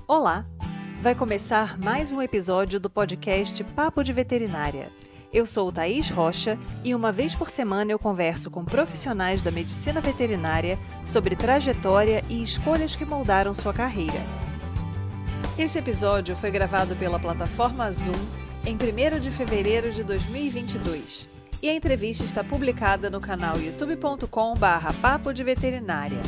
Olá! Vai começar mais um episódio do podcast Papo de Veterinária. Eu sou Thaís Rocha e uma vez por semana eu converso com profissionais da medicina veterinária sobre trajetória e escolhas que moldaram sua carreira. Esse episódio foi gravado pela plataforma Zoom em 1º de fevereiro de 2022 e a entrevista está publicada no canal youtube.com/papo de veterinária.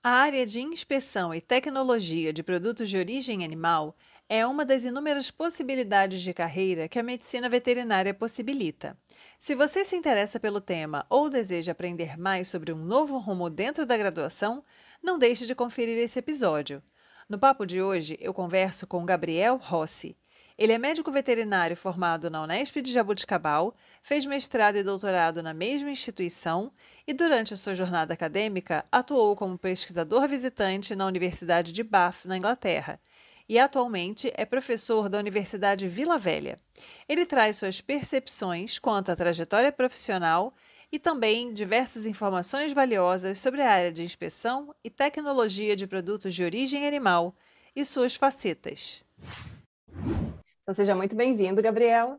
A área de inspeção e tecnologia de produtos de origem animal é uma das inúmeras possibilidades de carreira que a medicina veterinária possibilita. Se você se interessa pelo tema ou deseja aprender mais sobre um novo rumo dentro da graduação, não deixe de conferir esse episódio. No papo de hoje, eu converso com Gabriel Rossi. Ele é médico veterinário formado na Unesp de Jaboticabal, fez mestrado e doutorado na mesma instituição e, durante a sua jornada acadêmica, atuou como pesquisador visitante na Universidade de Bath, na Inglaterra, e atualmente é professor da Universidade Vila Velha. Ele traz suas percepções quanto à trajetória profissional e também diversas informações valiosas sobre a área de inspeção e tecnologia de produtos de origem animal e suas facetas. Então, seja muito bem-vindo, Gabriel.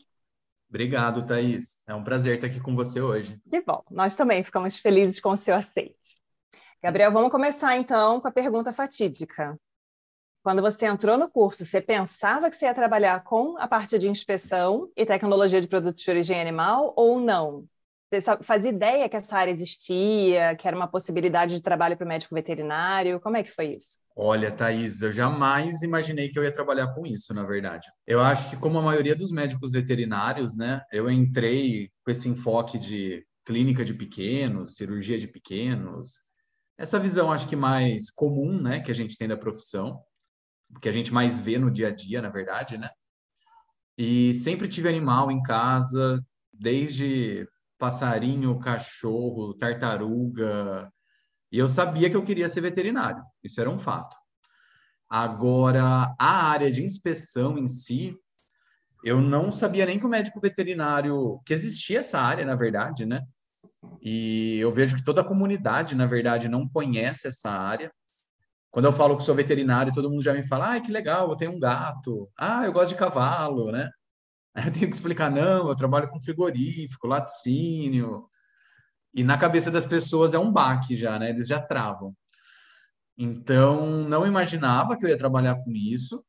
Obrigado, Thaís. É um prazer estar aqui com você hoje. Que bom. Nós também ficamos felizes com o seu aceite. Gabriel, vamos começar então com a pergunta fatídica. Quando você entrou no curso, você pensava que você ia trabalhar com a parte de inspeção e tecnologia de produtos de origem animal ou não? Você fazia ideia que essa área existia, que era uma possibilidade de trabalho para o médico veterinário? Como é que foi isso? Olha, Thaís, eu jamais imaginei que eu ia trabalhar com isso, na verdade. Eu acho que, como a maioria dos médicos veterinários, né, eu entrei com esse enfoque de clínica de pequenos, cirurgia de pequenos, essa visão, acho que mais comum, né, que a gente tem da profissão, que a gente mais vê no dia a dia, na verdade, né? E sempre tive animal em casa, desde passarinho, cachorro, tartaruga. E eu sabia que eu queria ser veterinário, isso era um fato. Agora, a área de inspeção em si, eu não sabia nem que o médico veterinário, que existia essa área, na verdade, né? E eu vejo que toda a comunidade, na verdade, não conhece essa área. Quando eu falo que sou veterinário, todo mundo já me fala, ah, que legal, eu tenho um gato. Ah, eu gosto de cavalo, né? Aí eu tenho que explicar, não, eu trabalho com frigorífico, laticínio. E na cabeça das pessoas é um baque já, né? Eles já travam. Então, não imaginava que eu ia trabalhar com isso.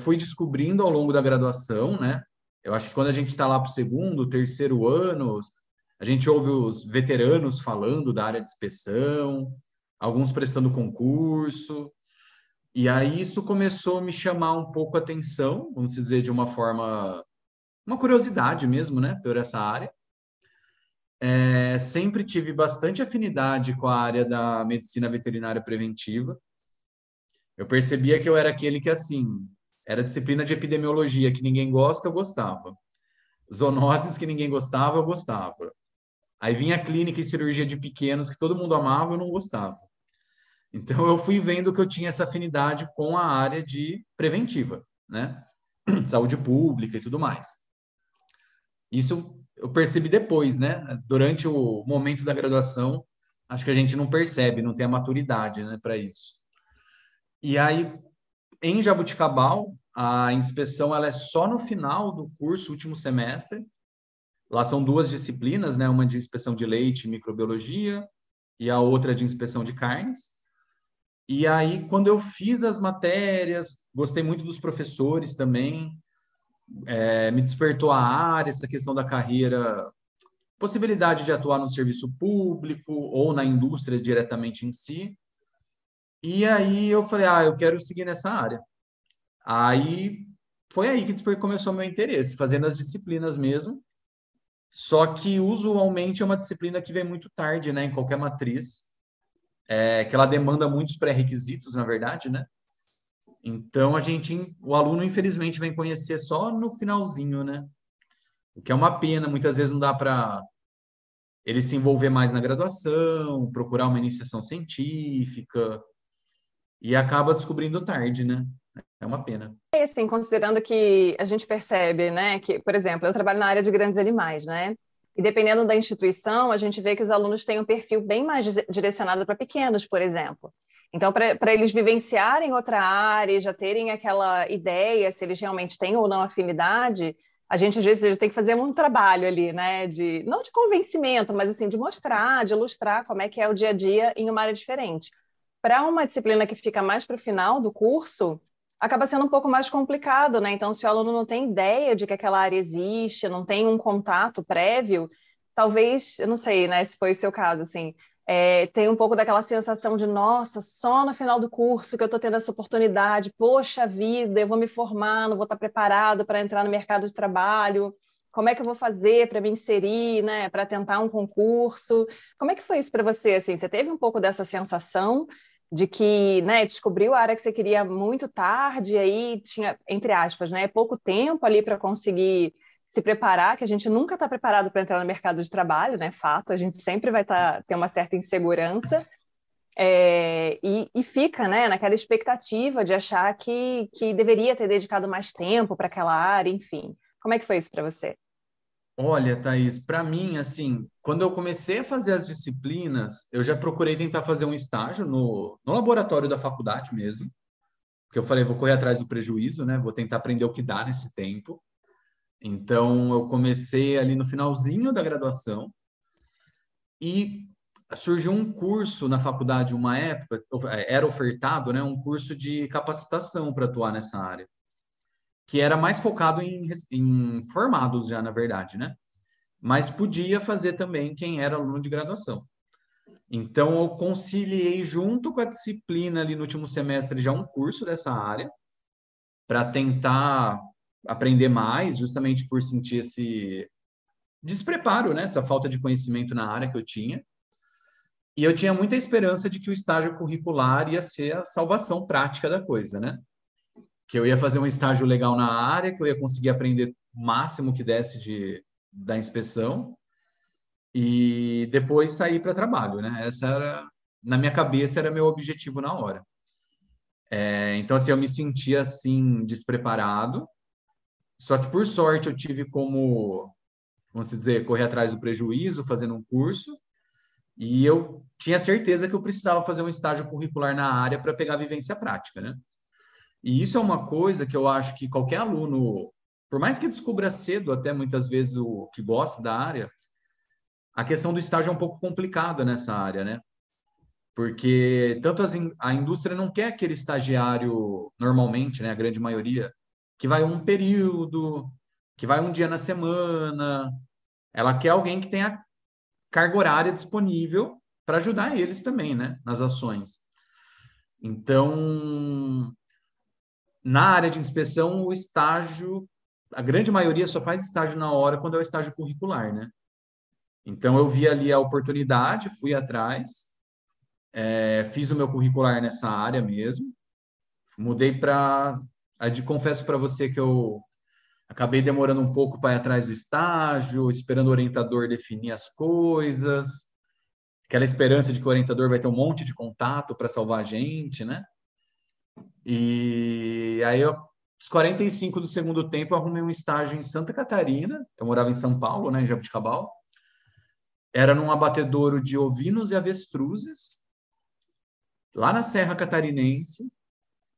Fui descobrindo ao longo da graduação, né? Eu acho que quando a gente está lá para o segundo, terceiro ano, a gente ouve os veteranos falando da área de inspeção, alguns prestando concurso. E aí isso começou a me chamar um pouco a atenção, vamos dizer, de uma forma, uma curiosidade mesmo, né? Por essa área. Sempre tive bastante afinidade com a área da medicina veterinária preventiva. Eu percebia que eu era aquele que, assim, era disciplina de epidemiologia que ninguém gosta, eu gostava. Zoonoses que ninguém gostava, eu gostava. Aí vinha a clínica e cirurgia de pequenos que todo mundo amava, eu não gostava. Então eu fui vendo que eu tinha essa afinidade com a área de preventiva, né? Saúde pública e tudo mais. Isso eu percebi depois, né? Durante o momento da graduação, acho que a gente não percebe, não tem a maturidade, né, para isso. E aí, em Jaboticabal, a inspeção ela é só no final do curso, último semestre. Lá são duas disciplinas, né? Uma de inspeção de leite e microbiologia e a outra de inspeção de carnes. E aí, quando eu fiz as matérias, gostei muito dos professores também, me despertou a área, essa questão da carreira, possibilidade de atuar no serviço público ou na indústria diretamente em si. E aí eu falei, eu quero seguir nessa área. Aí foi aí que começou o meu interesse, fazendo as disciplinas mesmo. Só que usualmente é uma disciplina que vem muito tarde, né, em qualquer matriz, que ela demanda muitos pré-requisitos, na verdade, né? Então o aluno infelizmente vem conhecer só no finalzinho, né? O que é uma pena, muitas vezes não dá para ele se envolver mais na graduação, procurar uma iniciação científica e acaba descobrindo tarde, né? É uma pena. assim, considerando que a gente percebe, né, que, por exemplo, eu trabalho na área de grandes animais, né? E dependendo da instituição, a gente vê que os alunos têm um perfil bem mais direcionado para pequenos, por exemplo. Então, para eles vivenciarem outra área e já terem aquela ideia se eles realmente têm ou não afinidade, a gente às vezes tem que fazer um trabalho ali, né? Não de convencimento, mas assim, de mostrar, de ilustrar como é que é o dia a dia em uma área diferente. Para uma disciplina que fica mais para o final do curso, acaba sendo um pouco mais complicado, né? Então, se o aluno não tem ideia de que aquela área existe, não tem um contato prévio, talvez, eu não sei, né, se foi o seu caso, assim, tem um pouco daquela sensação de, nossa, só no final do curso que eu estou tendo essa oportunidade, poxa vida, eu vou me formar, não vou estar preparado para entrar no mercado de trabalho, como é que eu vou fazer para me inserir, né, para tentar um concurso? Como é que foi isso para você, assim? Você teve um pouco dessa sensação de que, né, descobriu a área que você queria muito tarde, e aí tinha, entre aspas, né, pouco tempo ali para conseguir se preparar, que a gente nunca está preparado para entrar no mercado de trabalho, né? Fato, a gente sempre vai ter uma certa insegurança, e fica, né, naquela expectativa de achar que deveria ter dedicado mais tempo para aquela área, enfim. Como é que foi isso para você? Olha, Thaís, para mim, assim, quando eu comecei a fazer as disciplinas, eu já procurei tentar fazer um estágio no laboratório da faculdade mesmo, porque eu falei, vou correr atrás do prejuízo, né? Vou tentar aprender o que dá nesse tempo. Então, eu comecei ali no finalzinho da graduação e surgiu um curso na faculdade, uma época, era ofertado, né, um curso de capacitação para atuar nessa área, que era mais focado em formados já, na verdade, né? Mas podia fazer também quem era aluno de graduação. Então, eu conciliei junto com a disciplina ali no último semestre já um curso dessa área, para tentar aprender mais, justamente por sentir esse despreparo, né? Essa falta de conhecimento na área que eu tinha. E eu tinha muita esperança de que o estágio curricular ia ser a salvação prática da coisa, né? Que eu ia fazer um estágio legal na área, que eu ia conseguir aprender o máximo que desse da inspeção e depois sair para trabalho, né? Essa era, na minha cabeça, era meu objetivo na hora. Então, assim, eu me sentia, assim, despreparado, só que, por sorte, eu tive como, vamos dizer, correr atrás do prejuízo, fazendo um curso, e eu tinha certeza que eu precisava fazer um estágio curricular na área para pegar a vivência prática, né? E isso é uma coisa que eu acho que qualquer aluno, por mais que descubra cedo, até muitas vezes o que gosta da área, a questão do estágio é um pouco complicada nessa área, né? Porque tanto a indústria não quer aquele estagiário normalmente, né, a grande maioria, que vai um período, que vai um dia na semana. Ela quer alguém que tenha carga horária disponível para ajudar eles também, né, nas ações. Então, na área de inspeção, o estágio, a grande maioria só faz estágio na hora quando é o estágio curricular, né? Então, eu vi ali a oportunidade, fui atrás, fiz o meu curricular nessa área mesmo, mudei para. Confesso para você que eu acabei demorando um pouco para ir atrás do estágio, esperando o orientador definir as coisas, aquela esperança de que o orientador vai ter um monte de contato para salvar a gente, né? E aí, aos 45 do segundo tempo, eu arrumei um estágio em Santa Catarina, eu morava em São Paulo, né, em Jabuticabal, era num abatedouro de ovinos e avestruzes, lá na Serra Catarinense,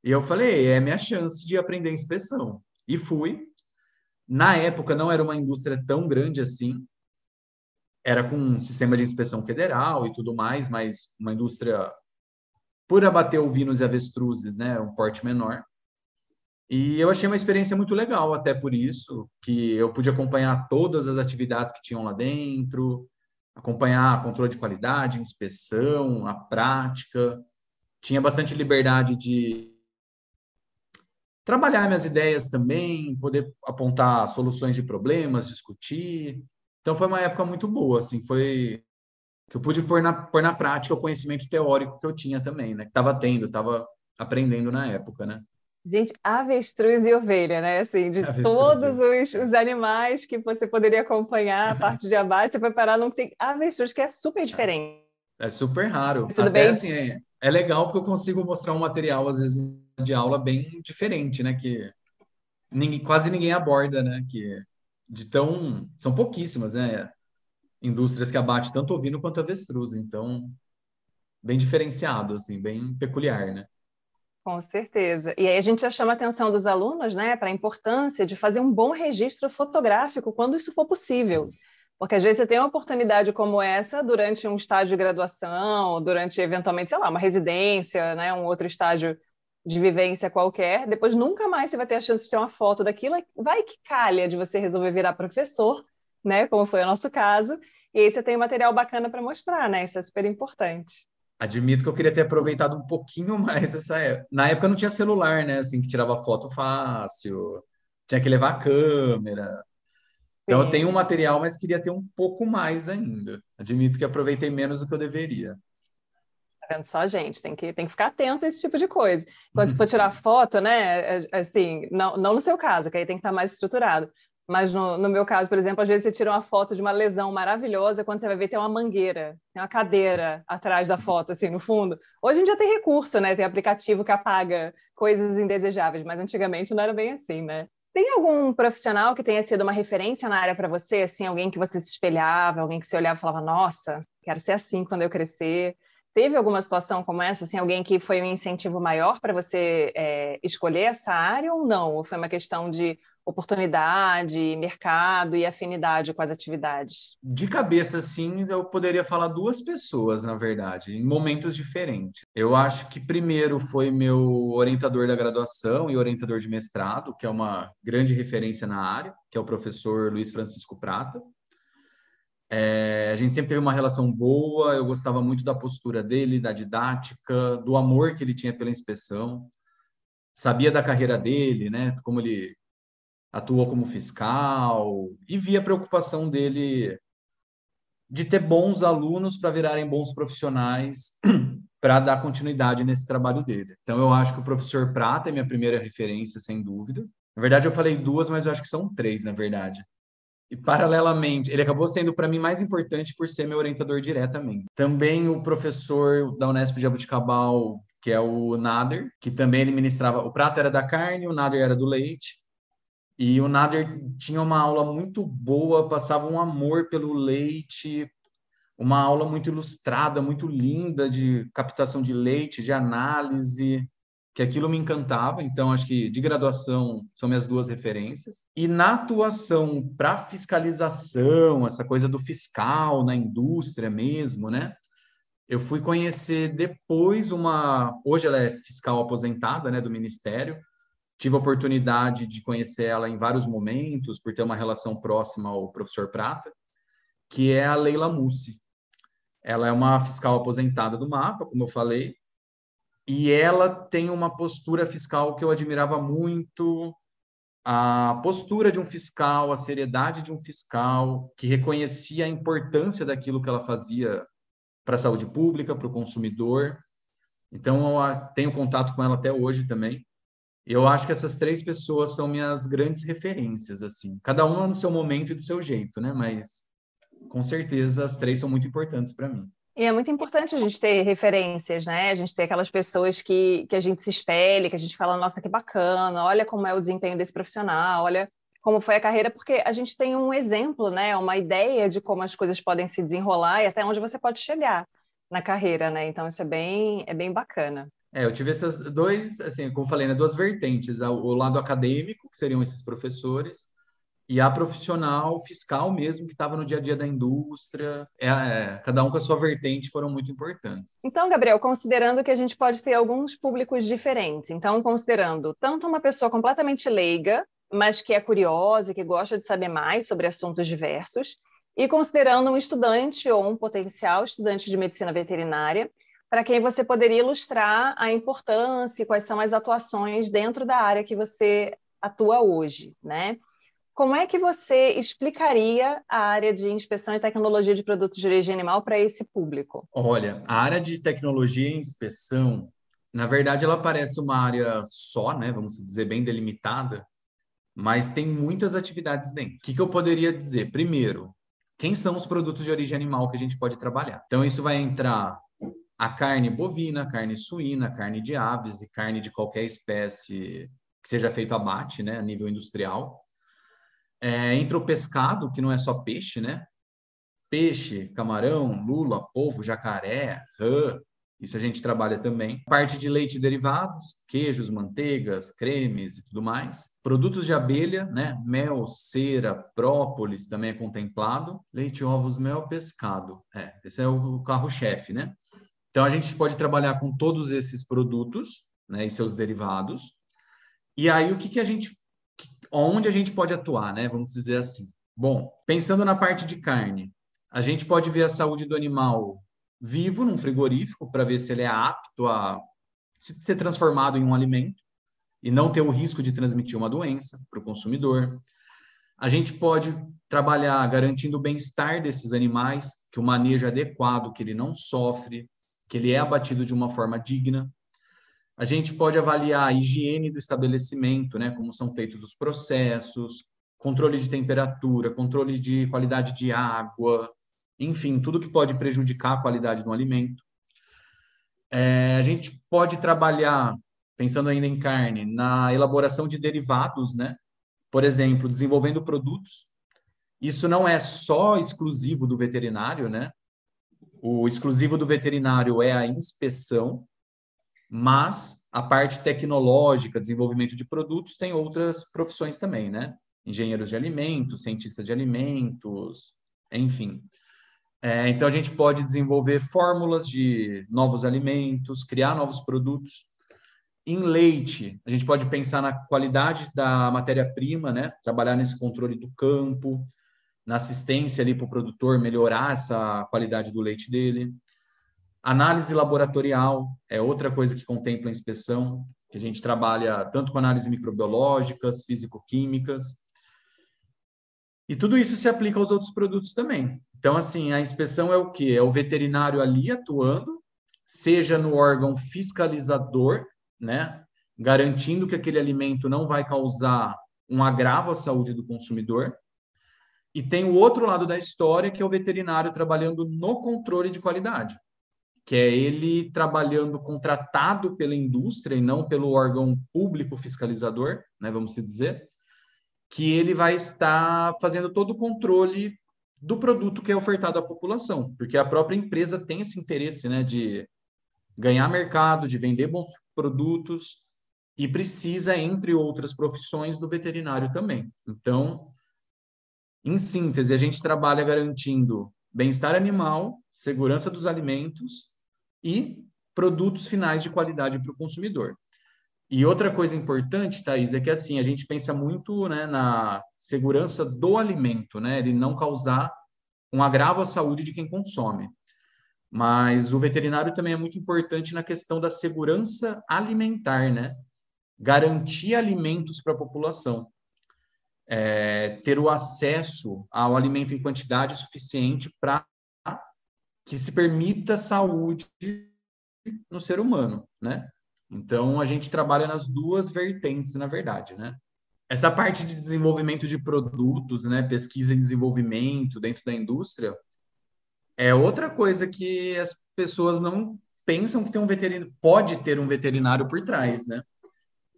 e eu falei, é minha chance de aprender inspeção. E fui. Na época não era uma indústria tão grande assim, era com um sistema de inspeção federal e tudo mais, mas uma indústria por abater ovinos e avestruzes, né, um porte menor. E eu achei uma experiência muito legal, até por isso, que eu pude acompanhar todas as atividades que tinham lá dentro, acompanhar controle de qualidade, inspeção, a prática. Tinha bastante liberdade de trabalhar minhas ideias também, poder apontar soluções de problemas, discutir. Então foi uma época muito boa, assim, foi que eu pude pôr na prática o conhecimento teórico que eu tinha também, né? Que estava tendo, estava aprendendo na época, né? Gente, avestruz e ovelha, né? Assim, de Avestruz. todos os animais que você poderia acompanhar a parte de abate, você foi parar num que tem avestruz, que é super diferente. É super raro. Tudo Até bem? assim, é legal porque eu consigo mostrar um material, às vezes, de aula bem diferente, né? Que quase ninguém aborda, né? São pouquíssimas, né? Indústrias que abatem tanto ovino quanto avestruz, então bem diferenciado, assim, bem peculiar, né? Com certeza. E aí a gente já chama a atenção dos alunos, né, para a importância de fazer um bom registro fotográfico quando isso for possível. Porque às vezes você tem uma oportunidade como essa durante um estágio de graduação, durante eventualmente, sei lá, uma residência, né, um outro estágio de vivência qualquer, depois nunca mais você vai ter a chance de ter uma foto daquilo, vai que calha de você resolver virar professor, né, como foi o nosso caso, e aí você tem um material bacana para mostrar, né? Isso é super importante. Admito que eu queria ter aproveitado um pouquinho mais essa época. Na época não tinha celular, né? Assim, que tirava foto fácil, tinha que levar a câmera. Então eu tenho um Sim. material, mas queria ter um pouco mais ainda. Admito que aproveitei menos do que eu deveria. Tá vendo só, gente? Tem que ficar atento a esse tipo de coisa. Quando for tirar foto, né? Assim, não no seu caso, que aí tem que estar mais estruturado. Mas no meu caso, por exemplo, às vezes você tira uma foto de uma lesão maravilhosa, quando você vai ver tem uma mangueira, tem uma cadeira atrás da foto, assim, no fundo. Hoje em dia tem recurso, né? Tem aplicativo que apaga coisas indesejáveis, mas antigamente não era bem assim, né? Tem algum profissional que tenha sido uma referência na área para você, assim, alguém que você se espelhava, alguém que você olhava e falava, nossa, quero ser assim quando eu crescer? Teve alguma situação como essa, assim, alguém que foi um incentivo maior para você escolher essa área ou não? Ou foi uma questão de oportunidade, mercado e afinidade com as atividades? De cabeça, assim, eu poderia falar duas pessoas, na verdade, em momentos diferentes. Eu acho que primeiro foi meu orientador da graduação e orientador de mestrado, que é uma grande referência na área, que é o professor Luiz Francisco Prata. A gente sempre teve uma relação boa, eu gostava muito da postura dele, da didática, do amor que ele tinha pela inspeção. Sabia da carreira dele, né? Como ele atuou como fiscal e via a preocupação dele de ter bons alunos para virarem bons profissionais para dar continuidade nesse trabalho dele. Então, eu acho que o professor Prata é minha primeira referência, sem dúvida. Na verdade, eu falei duas, mas eu acho que são três, na verdade. E, paralelamente, ele acabou sendo para mim mais importante por ser meu orientador diretamente. Também o professor da Unesp de Jabuticabal, que é o Nader, que também ele ministrava. O Prata era da carne, o Nader era do leite. E o Nader tinha uma aula muito boa, passava um amor pelo leite, uma aula muito ilustrada, muito linda de captação de leite, de análise, que aquilo me encantava. Então, acho que de graduação são minhas duas referências. E na atuação para fiscalização, essa coisa do fiscal na indústria mesmo, né? Eu fui conhecer depois uma. Hoje ela é fiscal aposentada, né, do Ministério. Tive a oportunidade de conhecer ela em vários momentos, por ter uma relação próxima ao professor Prata, que é a Leila Mussi. Ela é uma fiscal aposentada do MAPA, como eu falei, e ela tem uma postura fiscal que eu admirava muito, a postura de um fiscal, a seriedade de um fiscal, que reconhecia a importância daquilo que ela fazia para a saúde pública, para o consumidor. Então, eu tenho contato com ela até hoje também. Eu acho que essas três pessoas são minhas grandes referências, assim. Cada uma no seu momento e do seu jeito, né? Mas, com certeza, as três são muito importantes para mim. E é muito importante a gente ter referências, né? A gente ter aquelas pessoas que a gente se espelhe, que a gente fala, nossa, que bacana, olha como é o desempenho desse profissional, olha como foi a carreira, porque a gente tem um exemplo, né? Uma ideia de como as coisas podem se desenrolar e até onde você pode chegar na carreira, né? Então, isso é bem bacana. Eu tive essas dois, assim, como eu falei, né, duas vertentes, o lado acadêmico, que seriam esses professores, e a profissional fiscal mesmo, que estava no dia a dia da indústria. Cada um com a sua vertente foram muito importantes. Então, Gabriel, considerando que a gente pode ter alguns públicos diferentes, então, considerando tanto uma pessoa completamente leiga, mas que é curiosa e que gosta de saber mais sobre assuntos diversos, e considerando um estudante ou um potencial estudante de medicina veterinária, para quem você poderia ilustrar a importância e quais são as atuações dentro da área que você atua hoje, né? Como é que você explicaria a área de inspeção e tecnologia de produtos de origem animal para esse público? Olha, a área de tecnologia e inspeção, na verdade, ela parece uma área só, né? Vamos dizer, bem delimitada, mas tem muitas atividades dentro. O que eu poderia dizer? Primeiro, quem são os produtos de origem animal que a gente pode trabalhar? Então, isso vai entrar a carne bovina, carne suína, carne de aves e carne de qualquer espécie que seja feito abate, né, a nível industrial. Entra o pescado, que não é só peixe, né? Peixe, camarão, lula, polvo, jacaré, rã, isso a gente trabalha também. Parte de leite e derivados, queijos, manteigas, cremes e tudo mais. Produtos de abelha, né? Mel, cera, própolis também é contemplado. Leite, ovos, mel, pescado. Esse é o carro-chefe, né? Então a gente pode trabalhar com todos esses produtos, né, e seus derivados. E aí o que a gente, onde a gente pode atuar, né? Vamos dizer assim. Bom, pensando na parte de carne, a gente pode ver a saúde do animal vivo num frigorífico para ver se ele é apto a ser transformado em um alimento e não ter o risco de transmitir uma doença para o consumidor. A gente pode trabalhar garantindo o bem-estar desses animais, que o manejo é adequado, que ele não sofre, que ele é abatido de uma forma digna. A gente pode avaliar a higiene do estabelecimento, né, como são feitos os processos, controle de temperatura, controle de qualidade de água, enfim, tudo que pode prejudicar a qualidade do alimento. A gente pode trabalhar, pensando ainda em carne, na elaboração de derivados, né? Por exemplo, desenvolvendo produtos. Isso não é só exclusivo do veterinário, né? O exclusivo do veterinário é a inspeção, mas a parte tecnológica, desenvolvimento de produtos, tem outras profissões também, né? Engenheiros de alimentos, cientistas de alimentos, enfim. Então, a gente pode desenvolver fórmulas de novos alimentos, criar novos produtos. Em leite, a gente pode pensar na qualidade da matéria-prima, né? Trabalhar nesse controle do campo, na assistência ali para o produtor melhorar essa qualidade do leite dele. Análise laboratorial é outra coisa que contempla a inspeção, que a gente trabalha tanto com análise microbiológicas, físico-químicas. E tudo isso se aplica aos outros produtos também. Então, assim, a inspeção é o quê? É o veterinário ali atuando, seja no órgão fiscalizador, né? Garantindo que aquele alimento não vai causar um agravo à saúde do consumidor. E tem o outro lado da história, que é o veterinário trabalhando no controle de qualidade, que é ele trabalhando contratado pela indústria e não pelo órgão público fiscalizador, né? Vamos dizer, que ele vai estar fazendo todo o controle do produto que é ofertado à população, porque a própria empresa tem esse interesse, né, de ganhar mercado, de vender bons produtos e precisa, entre outras profissões, do veterinário também. Então, em síntese, a gente trabalha garantindo bem-estar animal, segurança dos alimentos e produtos finais de qualidade para o consumidor. E outra coisa importante, Thaís, é que assim, a gente pensa muito, né, na segurança do alimento, né, ele não causar um agravo à saúde de quem consome. Mas o veterinário também é muito importante na questão da segurança alimentar, né? Garantir alimentos para a população. Ter o acesso ao alimento em quantidade suficiente para que se permita saúde no ser humano, né? Então, a gente trabalha nas duas vertentes, na verdade, né? Essa parte de desenvolvimento de produtos, né? Pesquisa e desenvolvimento dentro da indústria é outra coisa que as pessoas não pensam que tem um veterinário, pode ter um veterinário por trás, né?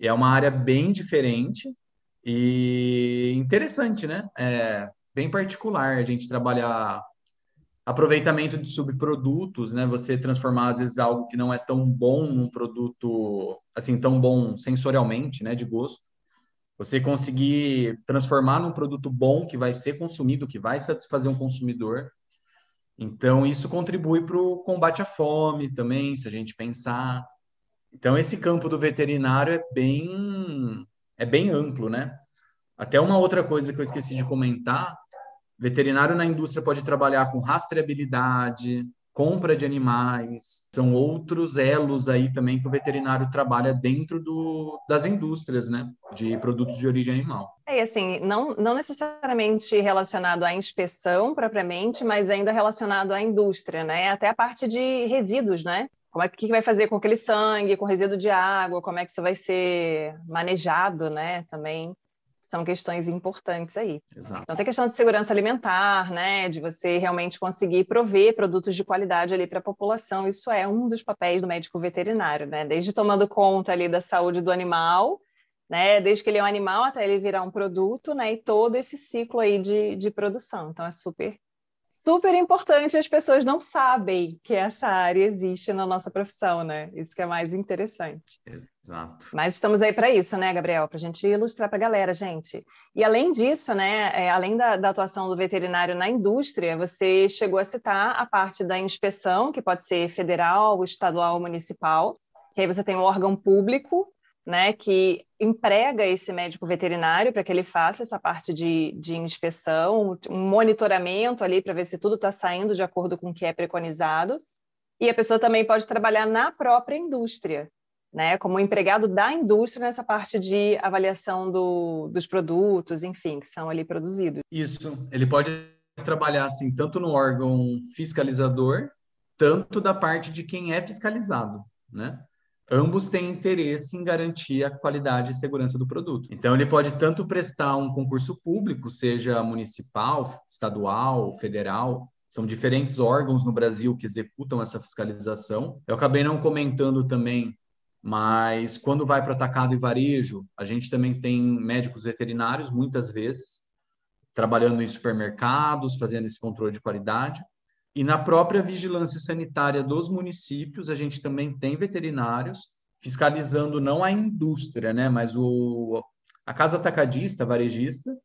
É uma área bem diferente e interessante, né? É bem particular a gente trabalhar aproveitamento de subprodutos, né? Você transformar, às vezes, algo que não é tão bom num produto, assim, tão bom sensorialmente, né? De gosto. Você conseguir transformar num produto bom que vai ser consumido, que vai satisfazer um consumidor. Então, isso contribui para o combate à fome também, se a gente pensar. Então, esse campo do veterinário é bem amplo, né? Até uma outra coisa que eu esqueci de comentar, veterinário na indústria pode trabalhar com rastreabilidade, compra de animais, são outros elos aí também que o veterinário trabalha dentro das indústrias, né, de produtos de origem animal. E assim, não necessariamente relacionado à inspeção propriamente, mas ainda relacionado à indústria, né? Até a parte de resíduos, né? Que vai fazer com aquele sangue, com resíduo de água, como é que isso vai ser manejado, né? Também são questões importantes aí. Exato. Então, tem questão de segurança alimentar, né? De você realmente conseguir prover produtos de qualidade ali para a população. Isso é um dos papéis do médico veterinário, né? Desde tomando conta ali da saúde do animal, né? Desde que ele é um animal até ele virar um produto, né? E todo esse ciclo aí de produção. Então, é super importante. As pessoas não sabem que essa área existe na nossa profissão, né? Isso que é mais interessante. Exato. Mas estamos aí para isso, né, Gabriel? Para a gente ilustrar para a galera, gente. E além disso, né, além da atuação do veterinário na indústria, você chegou a citar a parte da inspeção, que pode ser federal, estadual ou municipal, que aí você tem um órgão público, né, que emprega esse médico veterinário para que ele faça essa parte de inspeção, um monitoramento ali para ver se tudo está saindo de acordo com o que é preconizado. E a pessoa também pode trabalhar na própria indústria, né, como empregado da indústria nessa parte de avaliação dos produtos, enfim, que são ali produzidos. Isso, ele pode trabalhar assim, tanto no órgão fiscalizador, tanto da parte de quem é fiscalizado, né? Ambos têm interesse em garantir a qualidade e segurança do produto. Então, ele pode tanto prestar um concurso público, seja municipal, estadual, federal, são diferentes órgãos no Brasil que executam essa fiscalização. Eu acabei não comentando também, mas quando vai para atacado e varejo, a gente também tem médicos veterinários, muitas vezes, trabalhando em supermercados, fazendo esse controle de qualidade. E na própria vigilância sanitária dos municípios, a gente também tem veterinários fiscalizando não a indústria, né, mas a casa atacadista, varejista.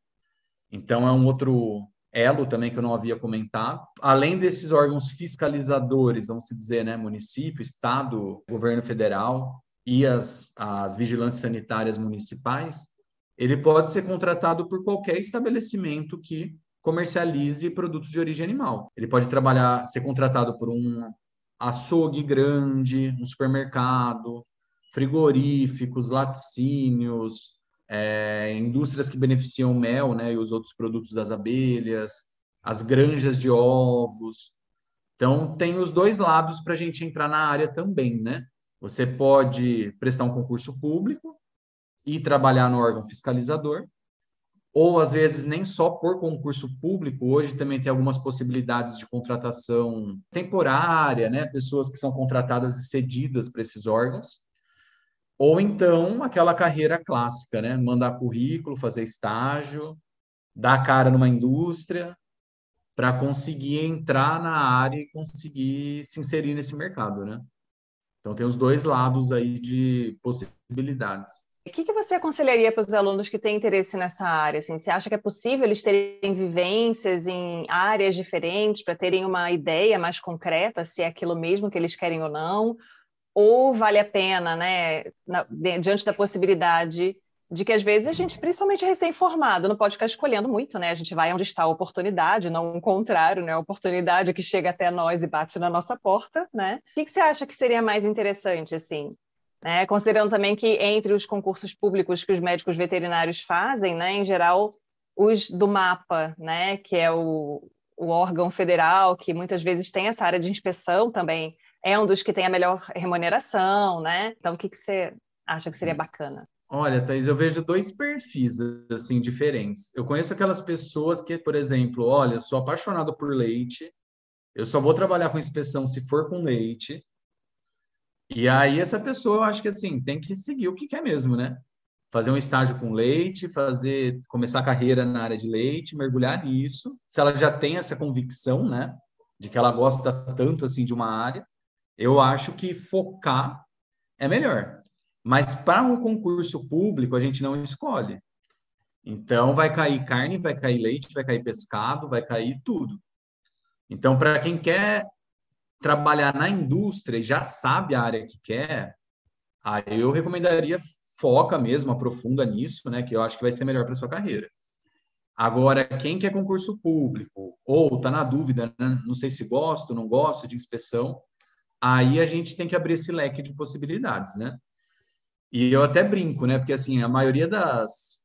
Então, é um outro elo também que eu não havia comentado. Além desses órgãos fiscalizadores, vamos dizer, né, município, estado, governo federal e as vigilâncias sanitárias municipais, ele pode ser contratado por qualquer estabelecimento que comercialize produtos de origem animal. Ele pode ser contratado por um açougue grande, um supermercado, frigoríficos, laticínios, indústrias que beneficiam o mel, né, e os outros produtos das abelhas, as granjas de ovos. Então, tem os dois lados para a gente entrar na área também, né? Você pode prestar um concurso público e trabalhar no órgão fiscalizador, ou às vezes nem só por concurso público, hoje também tem algumas possibilidades de contratação temporária, né? Pessoas que são contratadas e cedidas para esses órgãos, ou então aquela carreira clássica, né? Mandar currículo, fazer estágio, dar a cara numa indústria para conseguir entrar na área e conseguir se inserir nesse mercado, né? Então tem os dois lados aí de possibilidades. O que você aconselharia para os alunos que têm interesse nessa área? Assim, você acha que é possível eles terem vivências em áreas diferentes para terem uma ideia mais concreta se é aquilo mesmo que eles querem ou não? Ou vale a pena, né, diante da possibilidade de que às vezes a gente, principalmente recém-formado, não pode ficar escolhendo muito, né? A gente vai onde está a oportunidade, não o contrário, né? A oportunidade que chega até nós e bate na nossa porta, né? O que você acha que seria mais interessante, assim? Né? Considerando também que entre os concursos públicos que os médicos veterinários fazem, né, em geral, os do MAPA, né, que é o órgão federal, que muitas vezes tem essa área de inspeção também, é um dos que tem a melhor remuneração, né? Então, o que você acha que seria bacana? Olha, Thaís, eu vejo dois perfis, assim, diferentes. Eu conheço aquelas pessoas que, por exemplo, olha, eu sou apaixonado por leite, eu só vou trabalhar com inspeção se for com leite. E aí essa pessoa, eu acho que assim, tem que seguir o que quer mesmo, né? Fazer um estágio com leite, começar a carreira na área de leite, mergulhar nisso. Se ela já tem essa convicção, né, de que ela gosta tanto assim de uma área, eu acho que focar é melhor. Mas para um concurso público, a gente não escolhe. Então vai cair carne, vai cair leite, vai cair pescado, vai cair tudo. Então, para quem quer trabalhar na indústria e já sabe a área que quer, aí eu recomendaria foca mesmo, aprofunda nisso, né, que eu acho que vai ser melhor para sua carreira. Agora, quem quer concurso público ou está na dúvida, né, não sei se gosto, não gosto de inspeção, aí a gente tem que abrir esse leque de possibilidades, né? E eu até brinco, né, porque assim, a maioria das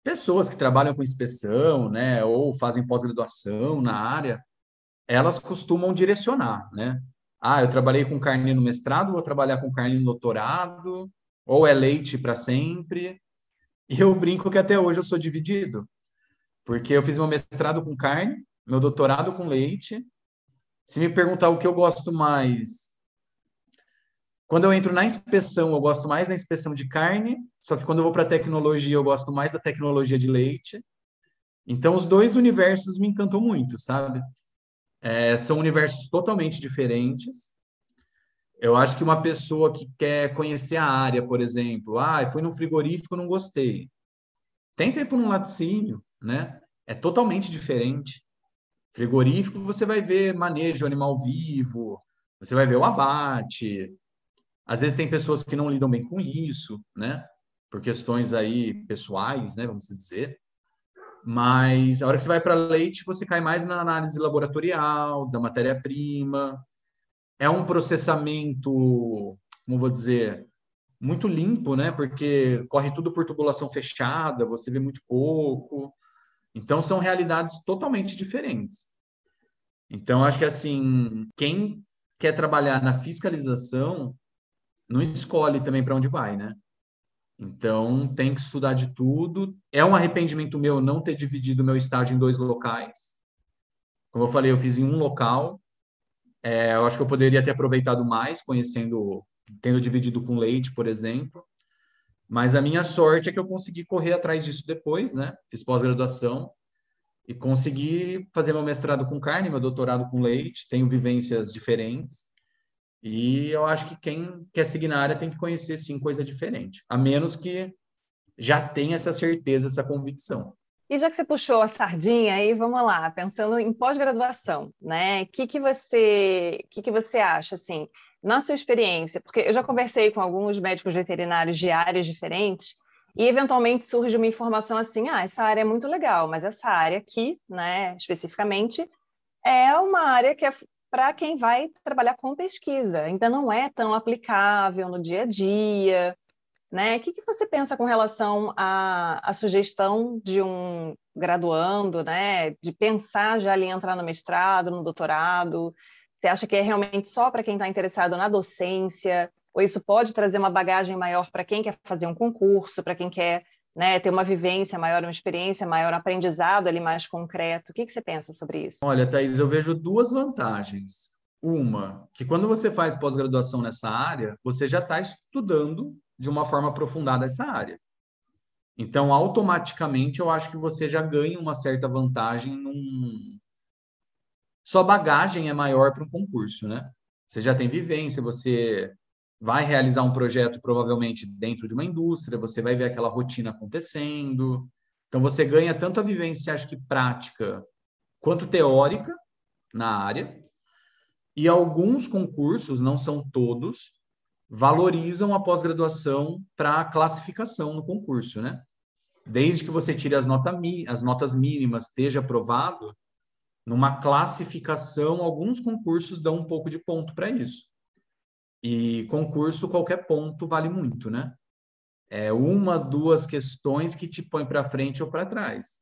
pessoas que trabalham com inspeção, né, ou fazem pós-graduação na área, elas costumam direcionar, né? Ah, eu trabalhei com carne no mestrado, vou trabalhar com carne no doutorado, ou é leite para sempre. E eu brinco que até hoje eu sou dividido, porque eu fiz meu mestrado com carne, meu doutorado com leite. Se me perguntar o que eu gosto mais, quando eu entro na inspeção, eu gosto mais da inspeção de carne, só que quando eu vou para tecnologia, eu gosto mais da tecnologia de leite. Então, os dois universos me encantam muito, sabe? São universos totalmente diferentes. Eu acho que uma pessoa que quer conhecer a área, por exemplo, fui num frigorífico, não gostei. Tenta ir para um laticínio, né? É totalmente diferente. Frigorífico, você vai ver manejo animal vivo, você vai ver o abate. Às vezes tem pessoas que não lidam bem com isso, né? Por questões aí pessoais, né? Vamos dizer. Mas a hora que você vai para leite, você cai mais na análise laboratorial, da matéria-prima. É um processamento, como vou dizer, muito limpo, né? Porque corre tudo por tubulação fechada, você vê muito pouco. Então, são realidades totalmente diferentes. Então, acho que, assim, quem quer trabalhar na fiscalização não escolhe também para onde vai, né? Então, tem que estudar de tudo. É um arrependimento meu não ter dividido meu estágio em dois locais. Como eu falei, eu fiz em um local. Eu acho que eu poderia ter aproveitado mais, tendo dividido com leite, por exemplo. Mas a minha sorte é que eu consegui correr atrás disso depois, né? Fiz pós-graduação e consegui fazer meu mestrado com carne, meu doutorado com leite. Tenho vivências diferentes. E eu acho que quem quer seguir na área tem que conhecer, sim, coisa diferente. A menos que já tenha essa certeza, essa convicção. E já que você puxou a sardinha, aí vamos lá, pensando em pós-graduação, né? O que você acha, assim, na sua experiência? Porque eu já conversei com alguns médicos veterinários de áreas diferentes e, eventualmente, surge uma informação assim, essa área é muito legal, mas essa área aqui, né, especificamente, é uma área que é para quem vai trabalhar com pesquisa, ainda não é tão aplicável no dia a dia, né? O que você pensa com relação à sugestão de um graduando, né? De pensar já ali entrar no mestrado, no doutorado? Você acha que é realmente só para quem está interessado na docência? Ou isso pode trazer uma bagagem maior para quem quer fazer um concurso, para quem quer, né, ter uma vivência maior, uma experiência maior, um aprendizado ali mais concreto? O que você pensa sobre isso? Olha, Thaís, eu vejo duas vantagens. Uma, que quando você faz pós-graduação nessa área, você já está estudando de uma forma aprofundada essa área. Então, automaticamente, eu acho que você já ganha uma certa vantagem Sua bagagem é maior para um concurso, né? Você já tem vivência, você vai realizar um projeto provavelmente dentro de uma indústria, você vai ver aquela rotina acontecendo. Então, você ganha tanto a vivência, acho que prática, quanto teórica na área. E alguns concursos, não são todos, valorizam a pós-graduação para classificação no concurso, né? Desde que você tire as notas mínimas, esteja aprovado, numa classificação, alguns concursos dão um pouco de ponto para isso. E concurso, qualquer ponto vale muito, né? É uma, duas questões que te põe para frente ou para trás.